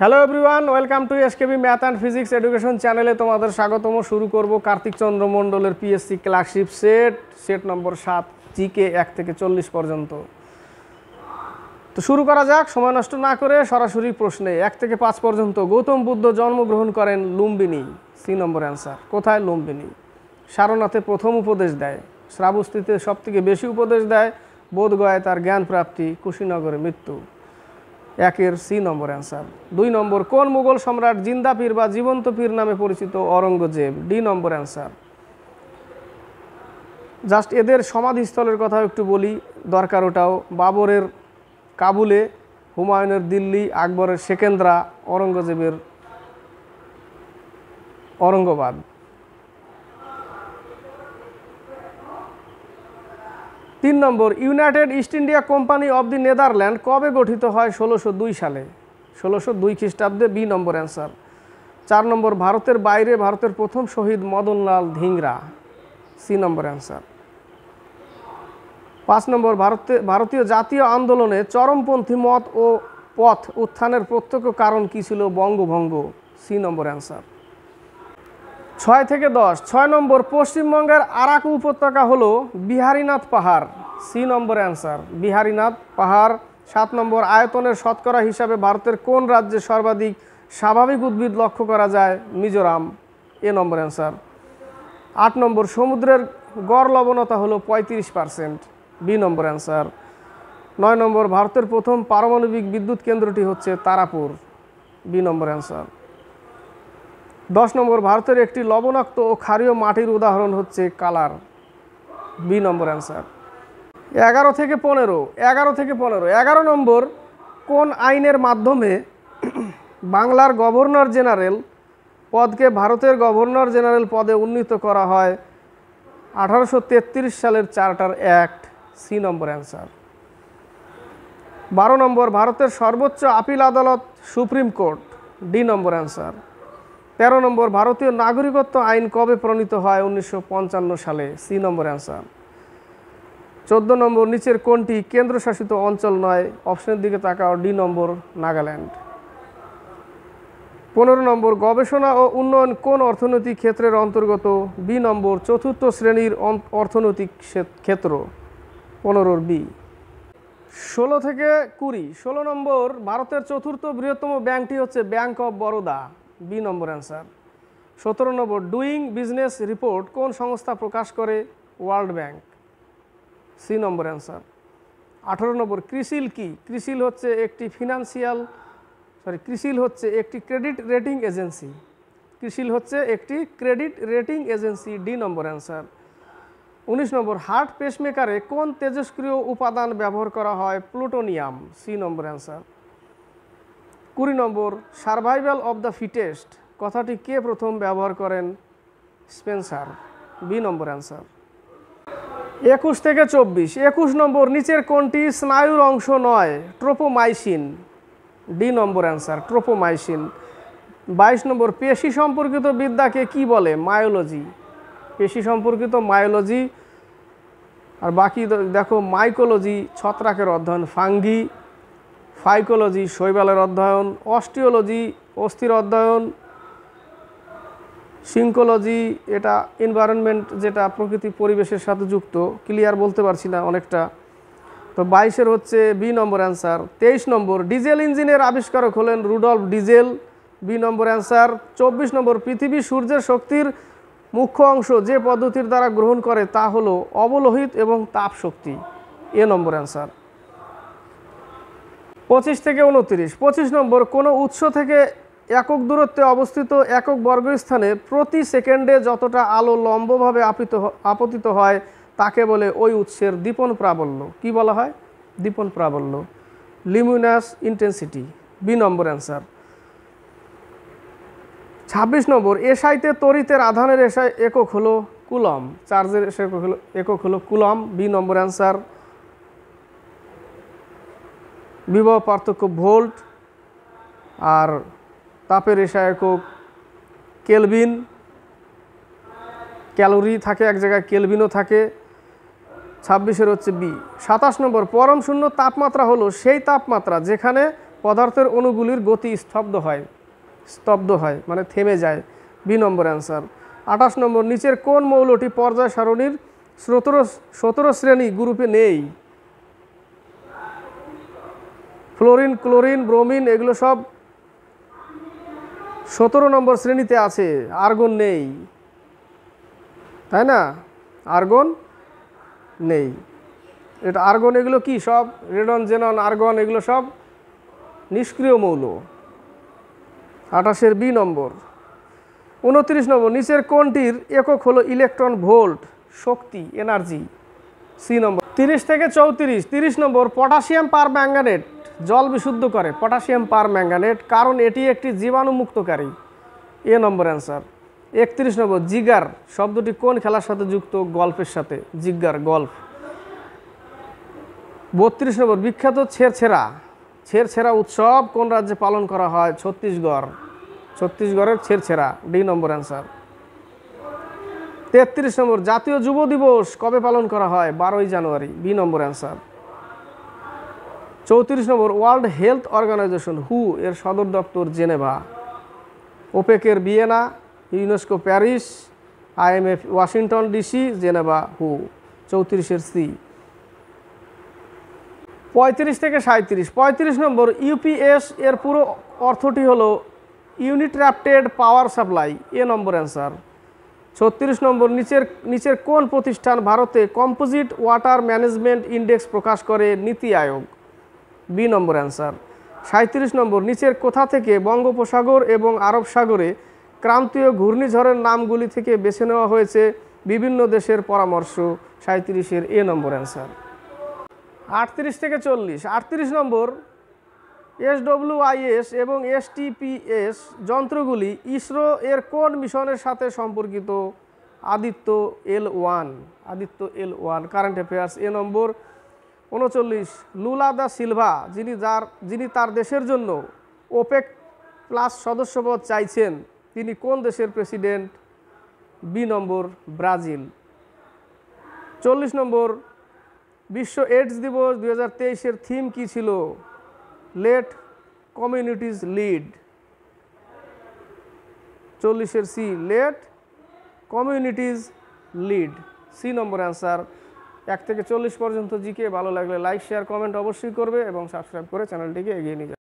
Hello everyone, welcome to SKB math and physics education চ্যানেলে তোমাদের স্বাগতম। শুরু করব কার্তিক চন্দ্র মণ্ডলের পিএসসি ক্লাসশিপ সেট নম্বর 7 জিকে 1 থেকে 40 পর্যন্ত। তো শুরু করা যাক সময় নষ্ট না করে সরাসরি প্রশ্নে। 1 থেকে 5 পর্যন্ত। গৌতম বুদ্ধ জন্মগ্রহণ করেন লুম্বিনী, সি নম্বর অ্যান্সার। কোথায়? লুম্বিনী। সারনাথে প্রথম উপদেশ দেয়, শ্রাবস্তিতে সবথেকে বেশি উপদেশ দেয়, বোধগয়ায় তার জ্ঞান প্রাপ্তি, কুশীনগরে মৃত্যু। 1-এর সি নম্বর অ্যান্সার। 2 নম্বর, কোন মুঘল সম্রাট জিন্দা পীর বা জীবন্ত পীর নামে পরিচিত? Aurangzeb, D number answer. Just এদের সমাধিস্থলের কথা একটু বলি, দরকার ওটাও। বাবরের কাবুলে, হুমায়ুনের দিল্লি, আকবরের সেকেন্দ্রা, অরঙ্গজেবের Aurangabad. 3 number, United East India Company of the Netherland কবে গঠিত হয়? 1602 সালে, 1602 খ্রিস্টাব্দে, বি নম্বর অ্যান্সার। 4 নম্বর, ভারতের বাইরে ভারতের প্রথম শহীদ Madanlal Dhingra, C number answer. 5 নম্বর, ভারতীয় জাতীয় আন্দোলনে চরমপন্থী মত ও পথ উত্থানের প্রত্যক্ষ কারণ কী ছিল? বঙ্গভঙ্গ, সি নম্বর অ্যান্সার। 6 থেকে 10। 6 নম্বর, পশ্চিমবঙ্গের আরাকু উপত্যকা হলো বিহারীনাথ পাহাড়, সি নম্বর অ্যান্সার, বিহারীনাথ পাহাড়। 7 নম্বর, আয়তনের শতকরা হিসাবে ভারতের কোন রাজ্যে সর্বাধিক স্বাভাবিক উদ্ভিদ লক্ষ্য করা যায়? মিজোরাম, এ নম্বর অ্যান্সার। 8 নম্বর, সমুদ্রের গড় লবণতা হলো 35%, বি নম্বর অ্যান্সার। 9 নম্বর, ভারতের প্রথম পারমাণবিক বিদ্যুৎ কেন্দ্রটি হচ্ছে তারাপুর, বি নম্বর অ্যান্সার। 10 নম্বর, ভারতের একটি লবণাক্ত ও ক্ষারীয় মাটির উদাহরণ হচ্ছে কালার, বি নম্বর অ্যান্সার। 11 থেকে 15। 11 নম্বর, কোন আইনের মাধ্যমে বাংলার গভর্নর জেনারেল পদকে ভারতের গভর্নর জেনারেল পদে উন্নীত করা হয়? 1833 সালের charter act, C number answer. 12 নম্বর, ভারতের সর্বোচ্চ আপিল আদালত supreme court, D number answer. 13 নম্বর, ভারতীয় নাগরিকত্ব আইন কবে প্রণীত হয়? 1955 সালে, সি নম্বর অ্যান্সার। 14 নম্বর, নিচের কোনটি কেন্দ্রশাসিত অঞ্চল নয়? অপশনের দিকে তাকাও, ডি নম্বর, নাগাল্যান্ড। 15 নম্বর, গবেষণা ও উন্নয়ন কোন অর্থনৈতিক ক্ষেত্রের অন্তর্গত? বি নম্বর, চতুর্থ শ্রেণীর অর্থনৈতিক ক্ষেত্র, 15 বি। 16 থেকে 20। 16 নম্বর, ভারতের চতুর্থ বৃহত্তম ব্যাংকটি হচ্ছে bank of Baroda, B number answer. 17 number, doing business report কোন সংস্থা প্রকাশ করে? World bank, C number answer. 18 number, CRISIL কি? ক্রিসিল হচ্ছে একটি credit rating agency, credit rating agency, D number answer. 19 number, heart পেসমেকারে কোন তেজস্ক্রিয় উপাদান ব্যবহার করা হয়? Plutonium, C number answer. 20 number, survival of the fittest কথাটি কে প্রথম ব্যবহার করেন? Spencer, B number answer. 21 থেকে 24। 21 নম্বর, নিচের কোনটি স্নায়ুর অংশ নয়? ট্রোপোমাইসিন, ডি নম্বর অ্যান্সার, ট্রোপোমাইসিন। 22 নম্বর, পেশি সম্পর্কিত বিদ্যাকে কি বলে? মায়োলজি, পেশি সম্পর্কিত মায়োলজি। আর বাকি দেখো, মাইকোলজি ছত্রাকের অধ্যয়ন, ফাঙ্গি। ফাইকোলজি শৈবালের অধ্যয়ন। অস্টিওলজি অস্থির অধ্যয়ন। সিঙ্কোলজি এটা এনভায়রনমেন্ট, যেটা প্রকৃতি পরিবেশের সাথে যুক্ত। ক্লিয়ার বলতে পারছি না অনেকটা। তো 22-এর হচ্ছে বি নম্বর অ্যান্সার। 23 নম্বর, ডিজেল ইঞ্জিনের আবিষ্কারক হলেন Rudolf diesel, B number answer. 24 নম্বর, পৃথিবী সূর্যের শক্তির মুখ্য অংশ যে পদ্ধতির দ্বারা গ্রহণ করে তা হলো অবলোহিত এবং তাপ শক্তি, এ নম্বর অ্যান্সার। 25 থেকে 29। 25 নম্বর, কোনো উৎস থেকে একক দূরত্বে অবস্থিত একক বর্গস্থানে প্রতি সেকেন্ডে যতটা আলো লম্বভাবে আপতিত হয় তাকে বলে ওই উৎসের দীপন প্রাবল্য। কি বলা হয়? দীপন প্রাবল্য, লিমিনাস ইন্টেন্সিটি, বি নম্বর অ্যান্সার। 26 নম্বর, এসআইতে তড়িতের আধানের এসআই একক হলো কুলম, চার্জের একক হলো কুলম, বি নম্বর অ্যান্সার। বিভব পার্থক্য ভোল্ট, আর তাপের এসআই একক কেলভিন। ক্যালোরি থাকে এক জায়গায়, কেলভিনও থাকে। 26-এর হচ্ছে বি। 27 নম্বর, পরম শূন্য তাপমাত্রা হলো সেই তাপমাত্রা যেখানে পদার্থের অণুগুলির গতি স্তব্ধ হয় মানে থেমে যায়। B number answer. 28 নম্বর, নিচের কোন মৌলটি পর্যায় সারণীর 17 শ্রেণী গ্রুপে নেই? ফ্লোরিন, ক্লোরিন, ব্রোমিন এগুলো সব 17 নম্বর শ্রেণীতে আছে, আর্গন নেই, তাই না? আর্গন নেই। এটা আর্গন, এগুলো কি সব রেডন, জেনন, আর্গন এগুলো সব নিষ্ক্রিয় মৌল। 28-এর বি নম্বর। 29 নম্বর, নিচের কোনটির একক হলো ইলেকট্রন ভোল্ট, শক্তি, এনার্জি? সি নম্বর। 30 থেকে 34। 30 নম্বর, পটাশিয়াম পার ম্যাঙ্গানেট জল বিশুদ্ধ করে। পটাশিয়াম পার ম্যাঙ্গানেট, কারণ এটি একটি জীবাণুমুক্তকারী। এ নম্বর অ্যান্সার। 31 নম্বর, জিগার শব্দটি কোন খেলার সাথে যুক্ত? গল্ফের সাথে। জিগার, গল্ফ। 32 নম্বর, বিখ্যাত ছেড়ছেড়া উৎসব কোন রাজ্যে পালন করা হয়? ছত্তিশগড়ের ছেড়ছেড়া। D number answer. 33 নম্বর, জাতীয় যুব দিবস কবে পালন করা হয়? 12ই জানুয়ারি। B number answer. 34 number, World Health Organization হু এর সদর দপ্তর জেনেভা। ওপেকের Vienna, UNESCO Paris, IMF Washington DC, Geneva হু। 34-এর সি। 35 থেকে 37। 35 নম্বর, ইউপিএস এর পুরো অর্থটি হলো ইউনিট র্যাপটেড পাওয়ার সাপ্লাই। এ নম্বর অ্যান্সার। 36 নম্বর, নিচের কোন প্রতিষ্ঠান ভারতে কম্পোজিট ওয়াটার ম্যানেজমেন্ট ইন্ডেক্স প্রকাশ করে? নীতি আয়োগ। B number answer. 37 নম্বর, নিচের কোথা থেকে বঙ্গোপসাগর এবং আরব সাগরে ক্রান্তীয় ঘূর্ণিঝড়ের নামগুলি থেকে বেছে নেওয়া হয়েছে বিভিন্ন দেশের পরামর্শ? 37-এর এ নম্বর অ্যান্সার। 38 থেকে 40। 38 নম্বর, SWIS এবং STPS যন্ত্রগুলি ইসরো এর কোন মিশনের সাথে সম্পর্কিত? Aditya L1। Current affairs. A number. 39, Lula da Silva যিনি তার দেশের জন্য ওপেক প্লাস সদস্যপদ চাইছেন, তিনি কোন দেশের president? B number, Brazil. 40 number, বিশ্ব এইডস দিবস 2023-এর থিম কি ছিল? Let communities lead. 40-এর C, let communities lead. C number answer. 1 থেকে 40 পর্যন্ত জিকে ভালো লাগলে লাইক, শেয়ার, কমেন্ট অবশ্যই করবে এবং সাবস্ক্রাইব করে চ্যানেলটিকে এগিয়ে নিয়ে যাবে।